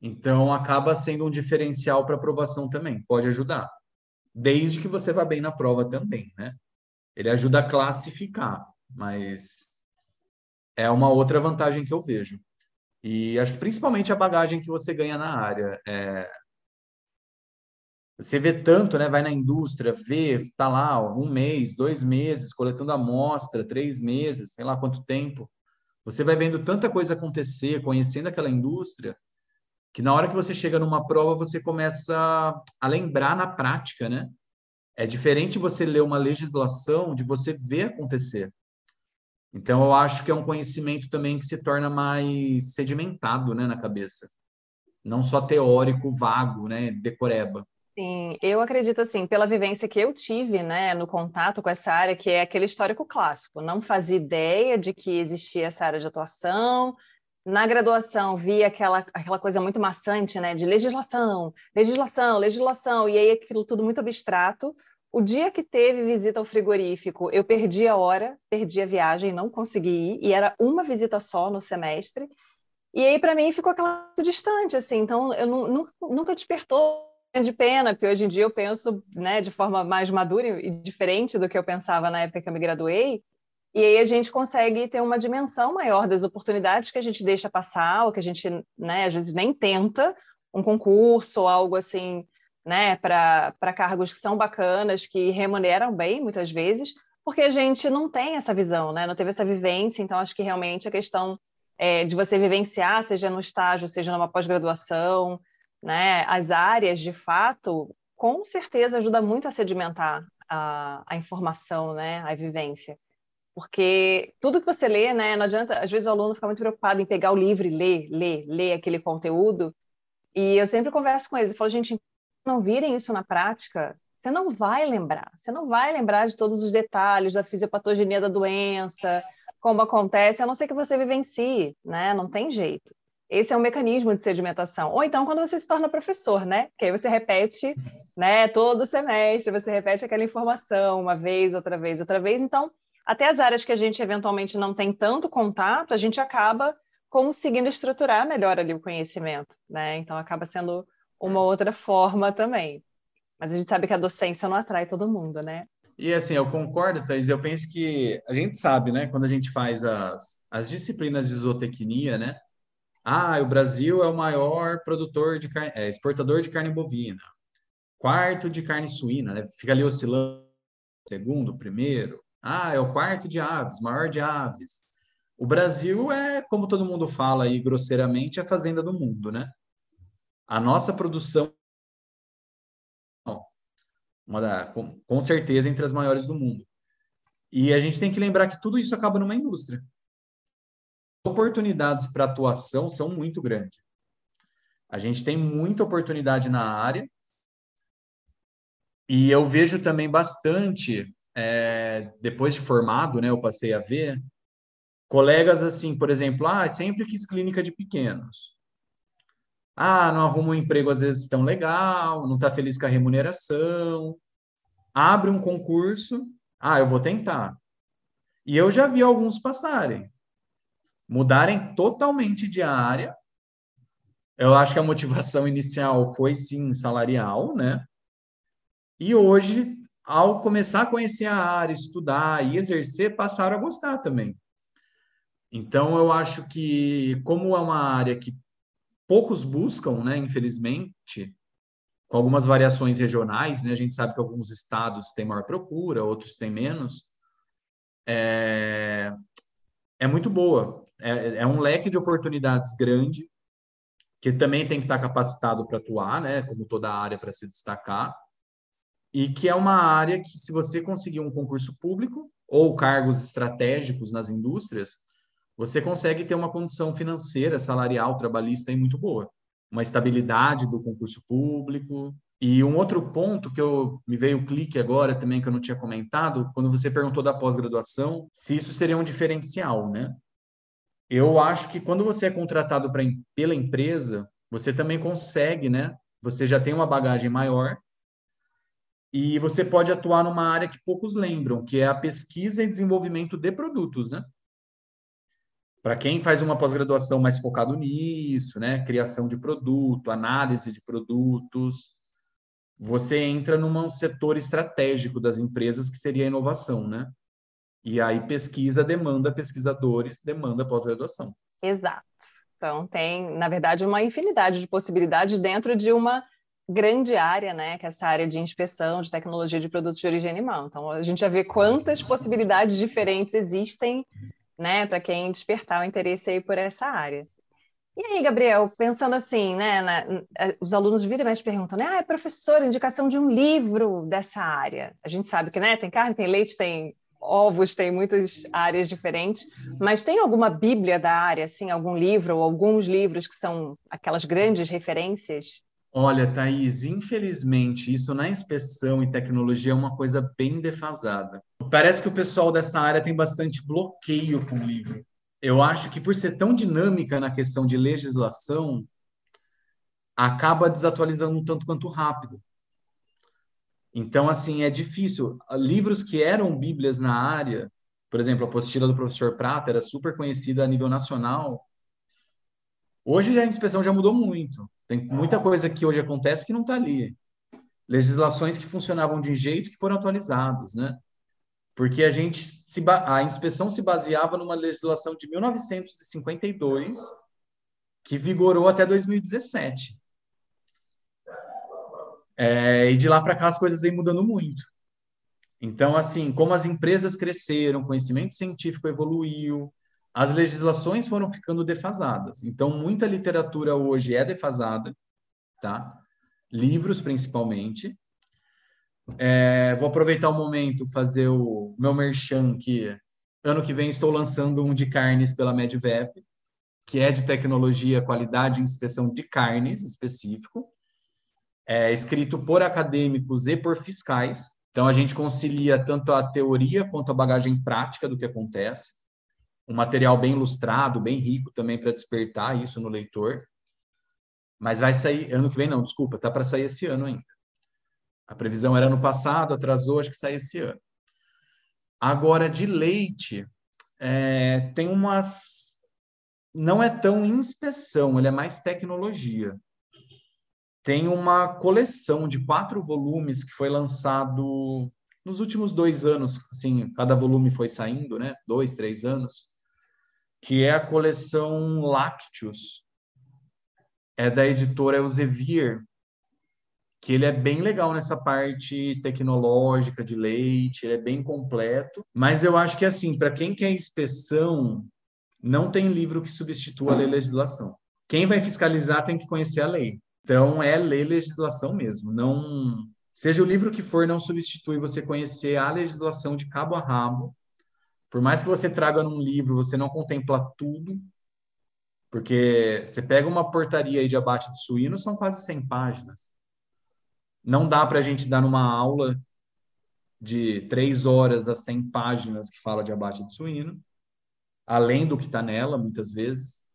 Então, acaba sendo um diferencial para aprovação também, pode ajudar. Desde que você vá bem na prova também, né? Ele ajuda a classificar, mas é uma outra vantagem que eu vejo. E acho que principalmente a bagagem que você ganha na área. Você vê tanto, né? Vai na indústria, vê, tá lá ó, 1 mês, 2 meses, coletando amostra, 3 meses, sei lá quanto tempo. Você vai vendo tanta coisa acontecer, conhecendo aquela indústria, que na hora que você chega numa prova, você começa a lembrar na prática, né? É diferente você ler uma legislação de você ver acontecer. Então, eu acho que é um conhecimento também que se torna mais sedimentado, né, na cabeça. Não só teórico, vago, né, decoreba. Sim, eu acredito assim, pela vivência que eu tive, né, no contato com essa área, que é aquele histórico clássico. Não fazia ideia de que existia essa área de atuação. Na graduação, vi aquela coisa muito maçante, né, de legislação, legislação, legislação, e aí aquilo tudo muito abstrato. O dia que teve visita ao frigorífico, eu perdi a hora, perdi a viagem, não consegui ir, e era uma visita só no semestre. E aí, para mim, ficou aquela coisa distante, assim. Então, eu nunca despertou de pena, porque hoje em dia eu penso, né, de forma mais madura e diferente do que eu pensava na época que eu me graduei. E aí a gente consegue ter uma dimensão maior das oportunidades que a gente deixa passar, ou que a gente, né, às vezes nem tenta um concurso ou algo assim, né, para cargos que são bacanas, que remuneram bem, muitas vezes, porque a gente não tem essa visão, né? Não teve essa vivência, então acho que realmente a questão de você vivenciar, seja no estágio, seja numa pós-graduação, né? As áreas, de fato, com certeza ajuda muito a sedimentar a informação, né? A vivência. Porque tudo que você lê, né? Não adianta, às vezes o aluno fica muito preocupado em pegar o livro e ler aquele conteúdo. E eu sempre converso com eles e falo, gente, não virem isso na prática, você não vai lembrar. Você não vai lembrar de todos os detalhes da fisiopatogenia da doença, como acontece, a não ser que você vivencie, né? Não tem jeito. Esse é um mecanismo de sedimentação. Ou então, quando você se torna professor, né? Que aí você repete, né? Todo semestre, você repete aquela informação uma vez, outra vez, outra vez. Então, até as áreas que a gente eventualmente não tem tanto contato, a gente acaba conseguindo estruturar melhor ali o conhecimento, né? Então, acaba sendo uma outra forma também. Mas a gente sabe que a docência não atrai todo mundo, né? E assim, eu concordo, Thaís, eu penso que a gente sabe, né, quando a gente faz as disciplinas de zootecnia, né? Ah, o Brasil é o maior produtor de carne, exportador de carne bovina, quarto de carne suína, né? Fica ali oscilando, segundo, primeiro. Ah, é o quarto de aves, maior de aves. O Brasil é, como todo mundo fala aí grosseiramente, a fazenda do mundo, né? A nossa produção, com certeza, entre as maiores do mundo. E a gente tem que lembrar que tudo isso acaba numa indústria. As oportunidades para atuação são muito grandes. A gente tem muita oportunidade na área e eu vejo também bastante, depois de formado, né, eu passei a ver colegas assim, por exemplo, sempre quis clínica de pequenos. Ah, não arruma um emprego às vezes tão legal, não está feliz com a remuneração. Abre um concurso, eu vou tentar. E eu já vi alguns passarem, mudarem totalmente de área. Eu acho que a motivação inicial foi sim salarial, né? E hoje, ao começar a conhecer a área, estudar e exercer, passaram a gostar também. Então, eu acho que, como é uma área que poucos buscam, né, infelizmente, com algumas variações regionais, né, a gente sabe que alguns estados têm maior procura, outros têm menos, é muito boa. É um leque de oportunidades grande, que também tem que estar capacitado para atuar, né, como toda área para se destacar, e que é uma área que, se você conseguir um concurso público ou cargos estratégicos nas indústrias, você consegue ter uma condição financeira, salarial, trabalhista aí muito boa. Uma estabilidade do concurso público. E um outro ponto que me veio o clique agora também, que eu não tinha comentado, quando você perguntou da pós-graduação, se isso seria um diferencial, né? Eu acho que quando você é contratado pela empresa, você também consegue, né? Você já tem uma bagagem maior e você pode atuar numa área que poucos lembram, que é a pesquisa e desenvolvimento de produtos, né? Para quem faz uma pós-graduação mais focado nisso, né? Criação de produto, análise de produtos, você entra num setor estratégico das empresas que seria a inovação, né? E aí pesquisa demanda pesquisadores, demanda pós-graduação. Exato. Então, tem, na verdade, uma infinidade de possibilidades dentro de uma grande área, né, que é essa área de inspeção, de tecnologia de produtos de origem animal. Então, a gente já vê quantas possibilidades diferentes existem, né, para quem despertar o interesse aí por essa área. E aí, Gabriel, pensando assim, né, os alunos viram e mexe perguntam, né, professor, indicação de um livro dessa área. A gente sabe que, né, tem carne, tem leite, tem ovos, tem muitas áreas diferentes, mas tem alguma bíblia da área, assim, algum livro ou alguns livros que são aquelas grandes referências? Olha, Thaís, infelizmente, isso na inspeção e tecnologia é uma coisa bem defasada. Parece que o pessoal dessa área tem bastante bloqueio com o livro. Eu acho que por ser tão dinâmica na questão de legislação, acaba desatualizando um tanto quanto rápido. Então, assim, é difícil. Livros que eram bíblias na área, por exemplo, a apostila do professor Prata era super conhecida a nível nacional. Hoje a inspeção já mudou muito. Tem muita coisa que hoje acontece que não está ali. Legislações que funcionavam de um jeito que foram atualizados, né? Porque a inspeção se baseava numa legislação de 1952 que vigorou até 2017. E de lá para cá as coisas vêm mudando muito. Então, assim, como as empresas cresceram, o conhecimento científico evoluiu, as legislações foram ficando defasadas. Então, muita literatura hoje é defasada, tá? Livros, principalmente. Vou aproveitar o momento, fazer o meu merchan, que ano que vem estou lançando um de carnes pela Medvep, que é de tecnologia, qualidade e inspeção de carnes específico. É escrito por acadêmicos e por fiscais. Então, a gente concilia tanto a teoria quanto a bagagem prática do que acontece. Um material bem ilustrado, bem rico também para despertar isso no leitor. Mas vai sair ano que vem, não, desculpa, tá para sair esse ano ainda. A previsão era ano passado, atrasou, acho que sai esse ano. Agora, de leite, tem umas... Não é tão inspeção, ele é mais tecnologia. Tem uma coleção de 4 volumes que foi lançado nos últimos 2 anos, assim, cada volume foi saindo, né? 2, 3 anos, que é a coleção Lácteos, é da editora Elsevier, que ele é bem legal nessa parte tecnológica de leite, ele é bem completo, mas eu acho que, assim, para quem quer inspeção, não tem livro que substitua a legislação. Quem vai fiscalizar tem que conhecer a lei. Então, é ler legislação mesmo. Não, seja o livro que for, não substitui você conhecer a legislação de cabo a rabo. Por mais que você traga num livro, você não contempla tudo, porque você pega uma portaria aí de abate de suíno, são quase 100 páginas. Não dá para a gente dar numa aula de 3 horas a 100 páginas que fala de abate de suíno, além do que está nela, muitas vezes.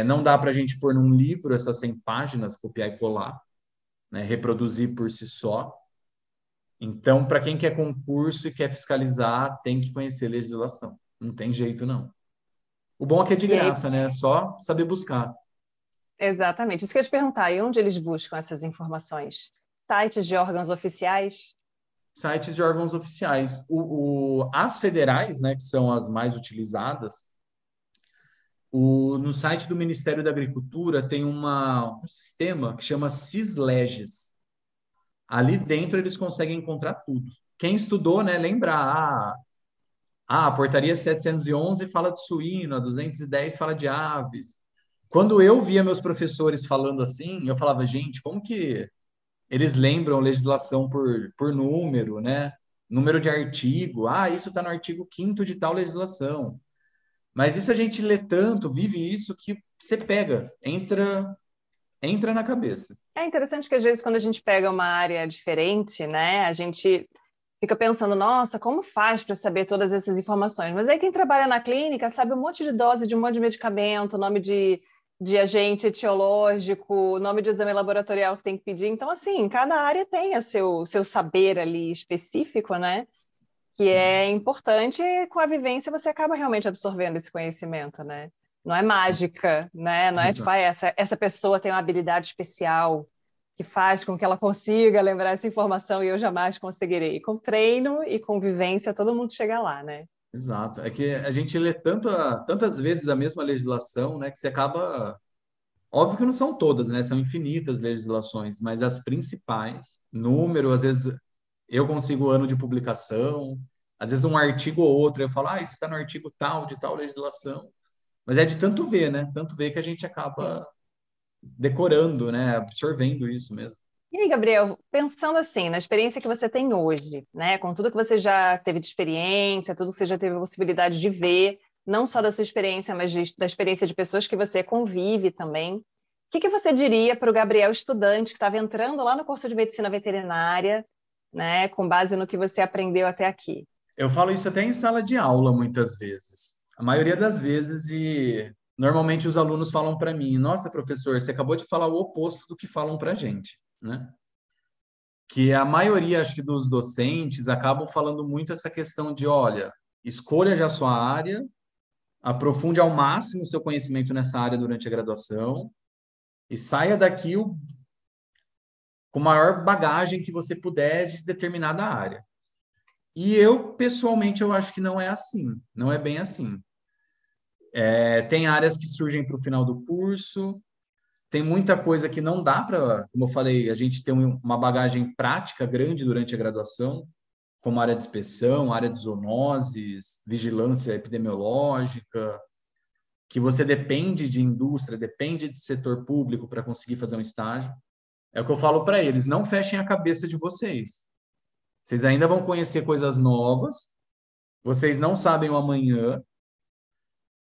Não dá para a gente pôr num livro essas 100 páginas, copiar e colar, né, reproduzir por si só. Então, para quem quer concurso e quer fiscalizar, tem que conhecer legislação. Não tem jeito, não. O bom é que é de E aí, graça, né? É só saber buscar. exatamente. Isso que eu ia te perguntar, e onde eles buscam essas informações? Sites de órgãos oficiais? Sites de órgãos oficiais. As federais, né, que são as mais utilizadas, no site do Ministério da Agricultura tem um sistema que chama Sisleges. Ali dentro eles conseguem encontrar tudo. Quem estudou, né, lembra, a portaria 711 fala de suíno, a 210 fala de aves. Quando eu via meus professores falando assim, eu falava, gente, como que eles lembram legislação por número, né? Número de artigo. Isso está no artigo 5º de tal legislação. Mas isso a gente lê tanto, vive isso, que você pega, entra na cabeça. É interessante que às vezes quando a gente pega uma área diferente, né, a gente fica pensando, nossa, como faz para saber todas essas informações? Mas aí quem trabalha na clínica sabe um monte de dose de um monte de medicamento, nome de agente etiológico, nome de exame laboratorial que tem que pedir. Então, assim, cada área tem o seu saber ali específico, né? Que é importante, e com a vivência você acaba realmente absorvendo esse conhecimento, né? Não é mágica, né? Não é tipo, Exato. essa pessoa tem uma habilidade especial que faz com que ela consiga lembrar essa informação e eu jamais conseguirei. Com treino e convivência, todo mundo chega lá, né? Exato. É que a gente lê tantas vezes a mesma legislação, né, que você acaba. Óbvio que não são todas, né? São infinitas legislações, mas as principais, número, às vezes eu consigo o ano de publicação, às vezes um artigo ou outro, eu falo, isso está no artigo tal, de tal legislação. Mas é de tanto ver, né? Tanto ver que a gente acaba decorando, né? Absorvendo isso mesmo. E aí, Gabriel, pensando assim, na experiência que você tem hoje, né, com tudo que você já teve de experiência, tudo que você já teve a possibilidade de ver, não só da sua experiência, mas da experiência de pessoas que você convive também, o que você diria para o Gabriel estudante que estava entrando lá no curso de medicina veterinária, né, com base no que você aprendeu até aqui? Eu falo isso até em sala de aula muitas vezes. A maioria das vezes, e normalmente os alunos falam para mim: Nossa, professor, você acabou de falar o oposto do que falam para a gente, né? Que a maioria, acho que dos docentes, acabam falando muito essa questão de: olha, escolha já a sua área, aprofunde ao máximo o seu conhecimento nessa área durante a graduação e saia daqui com a maior bagagem que você puder de determinada área. E eu, pessoalmente, eu acho que não é assim, não é bem assim. Tem áreas que surgem para o final do curso, tem muita coisa que não dá para, como eu falei, a gente ter uma bagagem prática grande durante a graduação. como área de inspeção, área de zoonoses, vigilância epidemiológica, que você depende de indústria, depende de setor público para conseguir fazer um estágio. É o que eu falo para eles, não fechem a cabeça de vocês. Vocês ainda vão conhecer coisas novas, vocês não sabem o amanhã.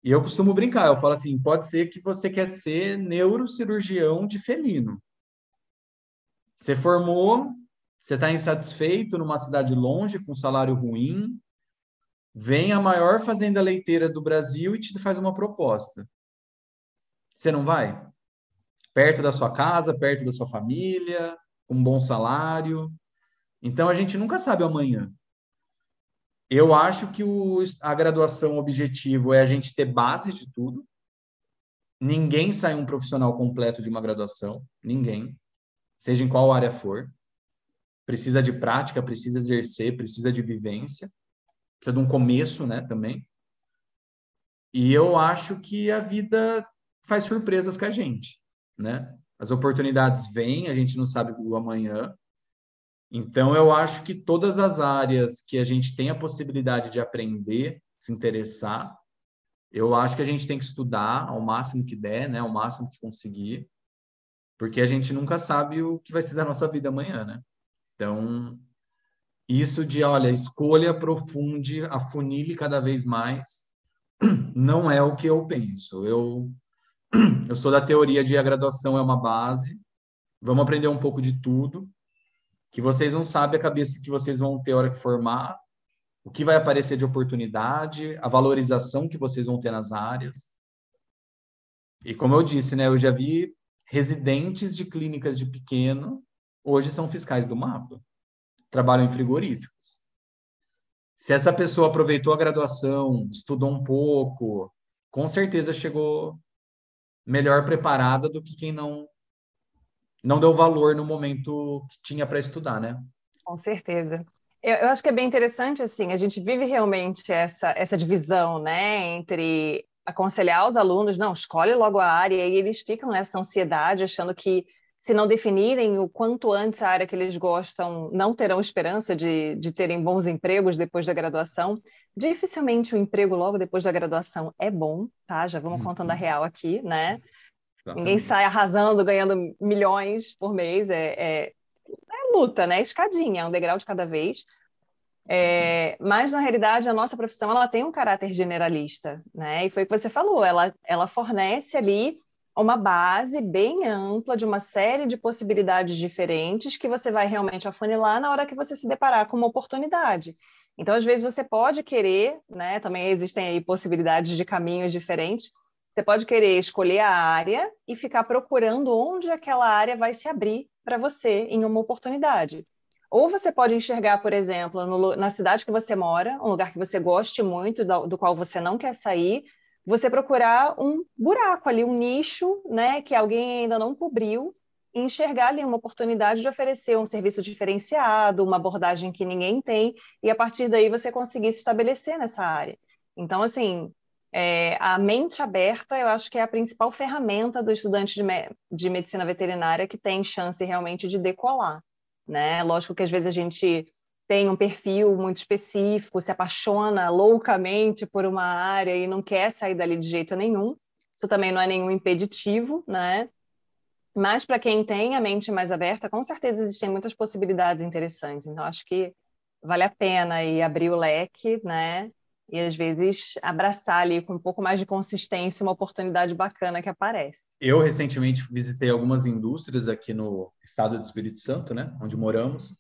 E eu costumo brincar, eu falo assim, pode ser que você quer ser neurocirurgião de felino. Você formou, você está insatisfeito numa cidade longe, com salário ruim, vem a maior fazenda leiteira do Brasil e te faz uma proposta. Você não vai? Perto da sua casa, perto da sua família, com um bom salário. Então, a gente nunca sabe o amanhã. Eu acho que a graduação objetivo é a gente ter base de tudo. Ninguém sai um profissional completo de uma graduação. Ninguém. Seja em qual área for. Precisa de prática, precisa exercer, precisa de vivência. Precisa de um começo, né, também. E eu acho que a vida faz surpresas com a gente, né? As oportunidades vêm, a gente não sabe o amanhã. Então, eu acho que todas as áreas que a gente tem a possibilidade de aprender, se interessar, eu acho que a gente tem que estudar ao máximo que der, né? Ao máximo que conseguir, porque a gente nunca sabe o que vai ser da nossa vida amanhã, né? Então, isso de, olha, escolha, aprofunde, afunile cada vez mais, não é o que eu penso. Eu sou da teoria de a graduação é uma base, vamos aprender um pouco de tudo, que vocês não sabem a cabeça que vocês vão ter a hora que formar, o que vai aparecer de oportunidade, a valorização que vocês vão ter nas áreas. E como eu disse, né, eu já vi residentes de clínicas de pequeno, hoje são fiscais do mapa, trabalham em frigoríficos. Se essa pessoa aproveitou a graduação, estudou um pouco, com certeza chegou melhor preparada do que quem não deu valor no momento que tinha para estudar, né? Com certeza. Eu acho que é bem interessante, assim, a gente vive realmente essa divisão, né, entre aconselhar os alunos, não, escolhe logo a área, e aí eles ficam nessa ansiedade, achando que se não definirem o quanto antes a área que eles gostam, não terão esperança de terem bons empregos depois da graduação. Dificilmente o emprego logo depois da graduação é bom, tá? Já vamos contando a real aqui, né? Ninguém Exatamente. sai arrasando, ganhando milhões por mês, é luta, né? Escadinha, é um degrau de cada vez. Mas, na realidade, a nossa profissão ela tem um caráter generalista, né? E foi o que você falou, ela fornece ali uma base bem ampla de uma série de possibilidades diferentes que você vai realmente afunilar na hora que você se deparar com uma oportunidade. Então, às vezes, você pode querer, né? Também existem aí possibilidades de caminhos diferentes. Você pode querer escolher a área e ficar procurando onde aquela área vai se abrir para você em uma oportunidade. Ou você pode enxergar, por exemplo, na cidade que você mora, um lugar que você goste muito, do qual você não quer sair, você procurar um buraco ali, um nicho, né, que alguém ainda não cobriu, e enxergar ali uma oportunidade de oferecer um serviço diferenciado, uma abordagem que ninguém tem, e a partir daí você conseguir se estabelecer nessa área. Então, assim, a mente aberta, eu acho que é a principal ferramenta do estudante de medicina veterinária que tem chance realmente de decolar, né? Lógico que às vezes a gente tem um perfil muito específico, se apaixona loucamente por uma área e não quer sair dali de jeito nenhum. Isso também não é nenhum impeditivo, né? Mas para quem tem a mente mais aberta, com certeza existem muitas possibilidades interessantes. Então, acho que vale a pena aí abrir o leque, né? E às vezes abraçar ali com um pouco mais de consistência uma oportunidade bacana que aparece. Eu recentemente visitei algumas indústrias aqui no estado do Espírito Santo, né, onde moramos,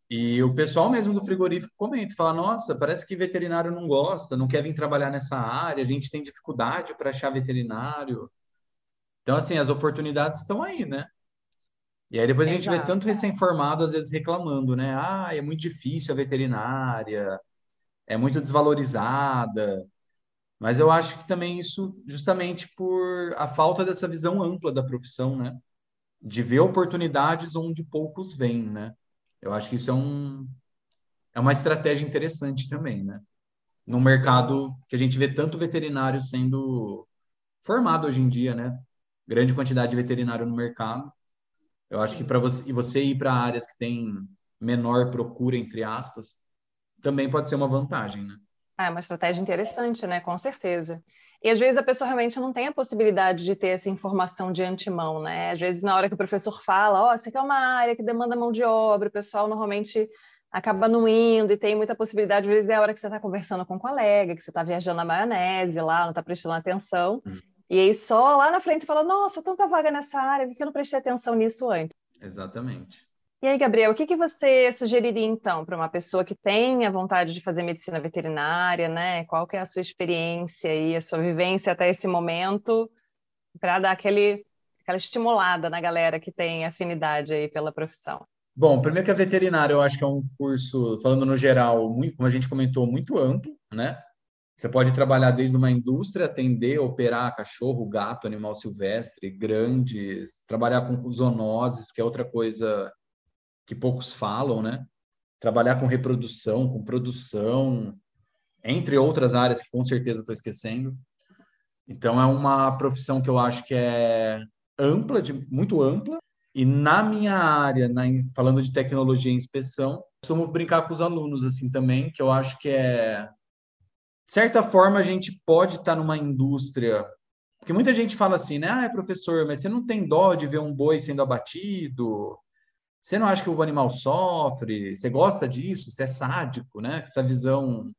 e o pessoal mesmo do frigorífico comenta, fala, nossa, parece que veterinário não gosta, não quer vir trabalhar nessa área, a gente tem dificuldade para achar veterinário. Então, assim, as oportunidades estão aí, né? E aí depois a gente vê Exato. tanto recém-formado, às vezes, reclamando, né? Ah, é muito difícil a veterinária, é muito desvalorizada. Mas eu acho que também isso, justamente por a falta dessa visão ampla da profissão, né? De ver oportunidades onde poucos veem, né? Eu acho que isso é uma estratégia interessante também, né? Num mercado que a gente vê tanto veterinário sendo formado hoje em dia, né? Grande quantidade de veterinário no mercado. Eu acho que para você ir para áreas que têm menor procura, entre aspas, também pode ser uma vantagem, né? É uma estratégia interessante, né? Com certeza. E às vezes a pessoa realmente não tem a possibilidade de ter essa informação de antemão, né? Às vezes na hora que o professor fala, ó, isso aqui é uma área que demanda mão de obra, o pessoal normalmente acaba não indo e tem muita possibilidade, às vezes é a hora que você está conversando com um colega, que você está viajando na maionese lá, não está prestando atenção, e aí só lá na frente você fala, nossa, tanta vaga nessa área, por que eu não prestei atenção nisso antes? Exatamente. E aí, Gabriel, o que você sugeriria, então, para uma pessoa que tem a vontade de fazer medicina veterinária, né? Qual que é a sua experiência e a sua vivência até esse momento, para dar aquela estimulada na galera que tem afinidade aí pela profissão? Bom, primeiro que a veterinária eu acho que é um curso, falando no geral, muito, como a gente comentou, muito amplo, né? Você pode trabalhar desde uma indústria, atender, operar cachorro, gato, animal silvestre, grandes, trabalhar com zoonoses, que é outra coisa que poucos falam, né? Trabalhar com reprodução, com produção, entre outras áreas que com certeza estou esquecendo. Então, é uma profissão que eu acho que é ampla, muito ampla. E na minha área, falando de tecnologia e inspeção, costumo brincar com os alunos assim também, que eu acho que de certa forma, a gente pode estar numa indústria. Porque muita gente fala assim, né? Ah, professor, mas você não tem dó de ver um boi sendo abatido? Você não acha que o animal sofre? Você gosta disso? Você é sádico, né? Essa visão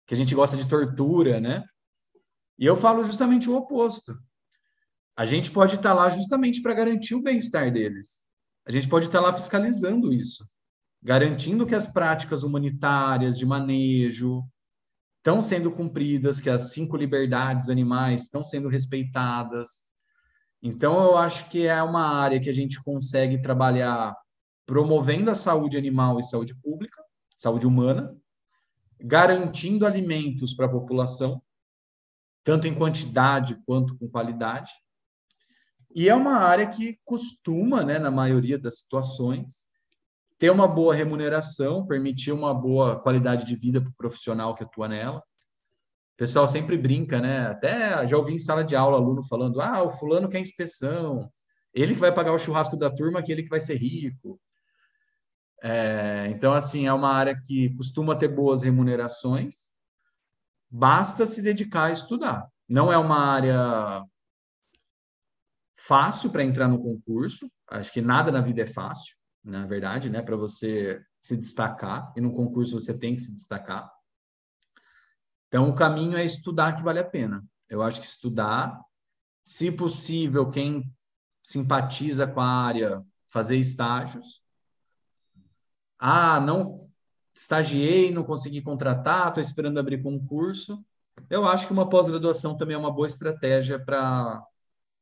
que a gente gosta de tortura, né? E eu falo justamente o oposto. A gente pode estar lá justamente para garantir o bem-estar deles. A gente pode estar lá fiscalizando isso, garantindo que as práticas humanitárias de manejo estão sendo cumpridas, que as 5 liberdades animais estão sendo respeitadas. Então, eu acho que é uma área que a gente consegue trabalhar promovendo a saúde animal e saúde pública, saúde humana, garantindo alimentos para a população, tanto em quantidade quanto com qualidade. E é uma área que costuma, né, na maioria das situações, ter uma boa remuneração, permitir uma boa qualidade de vida para o profissional que atua nela. O pessoal sempre brinca, né? Até já ouvi em sala de aula aluno falando, o fulano quer inspeção, ele que vai pagar o churrasco da turma, que ele que vai ser rico. Então, assim, é uma área que costuma ter boas remunerações, basta se dedicar a estudar. Não é uma área fácil para entrar no concurso, acho que nada na vida é fácil, na verdade, né? Para você se destacar, e no concurso você tem que se destacar. Então, o caminho é estudar que vale a pena. Eu acho que estudar, se possível, quem simpatiza com a área, fazer estágios. Não estagiei, não consegui contratar, estou esperando abrir concurso. Eu acho que uma pós-graduação também é uma boa estratégia para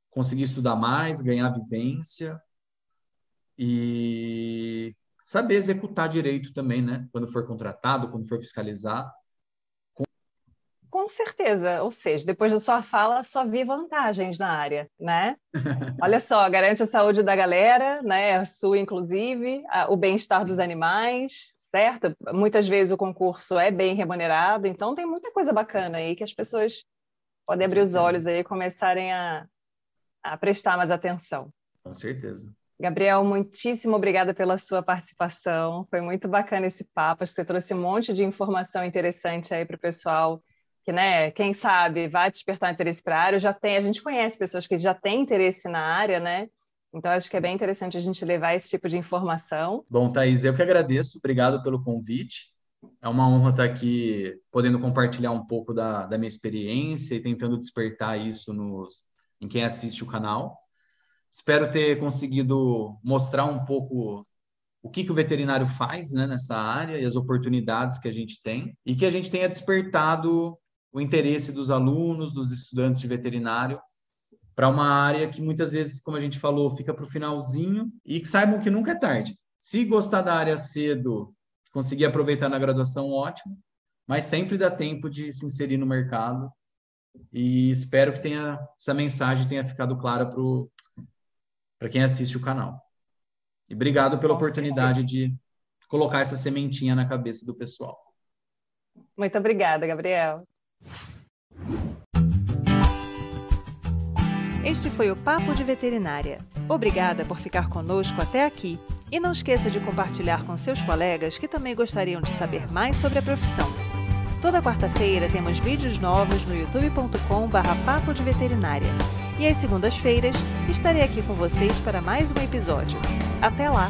conseguir estudar mais, ganhar vivência e saber executar direito também, né? Quando for contratado, quando for fiscalizar. Com certeza, ou seja, depois da sua fala, só vi vantagens na área, né? Olha só, garante a saúde da galera, né? A sua, inclusive, o bem-estar dos animais, certo? Muitas vezes o concurso é bem remunerado, então tem muita coisa bacana aí que as pessoas podem abrir os olhos aí e começarem a prestar mais atenção. Com certeza. Gabriel, muitíssimo obrigada pela sua participação. Foi muito bacana esse papo. Acho que você trouxe um monte de informação interessante aí para o pessoal que, né, quem sabe, vai despertar interesse para a área. A gente conhece pessoas que já têm interesse na área, né? Então, acho que é bem interessante a gente levar esse tipo de informação. Bom, Thaís, eu que agradeço. Obrigado pelo convite. É uma honra estar aqui podendo compartilhar um pouco da minha experiência e tentando despertar isso em quem assiste o canal. Espero ter conseguido mostrar um pouco o que o veterinário faz, né, nessa área e as oportunidades que a gente tem e que a gente tenha despertado o interesse dos alunos, dos estudantes de veterinário para uma área que muitas vezes, como a gente falou, fica para o finalzinho e que saibam que nunca é tarde. Se gostar da área cedo, conseguir aproveitar na graduação, ótimo, mas sempre dá tempo de se inserir no mercado e espero que essa mensagem tenha ficado clara para quem assiste o canal. E obrigado pela oportunidade de colocar essa sementinha na cabeça do pessoal. Muito obrigada, Gabriel. Este foi o Papo de Veterinária. Obrigada por ficar conosco até aqui. E não esqueça de compartilhar com seus colegas que também gostariam de saber mais sobre a profissão. Toda quarta-feira temos vídeos novos no youtube.com/papo de veterinária. E às segundas-feiras estarei aqui com vocês para mais um episódio. Até lá!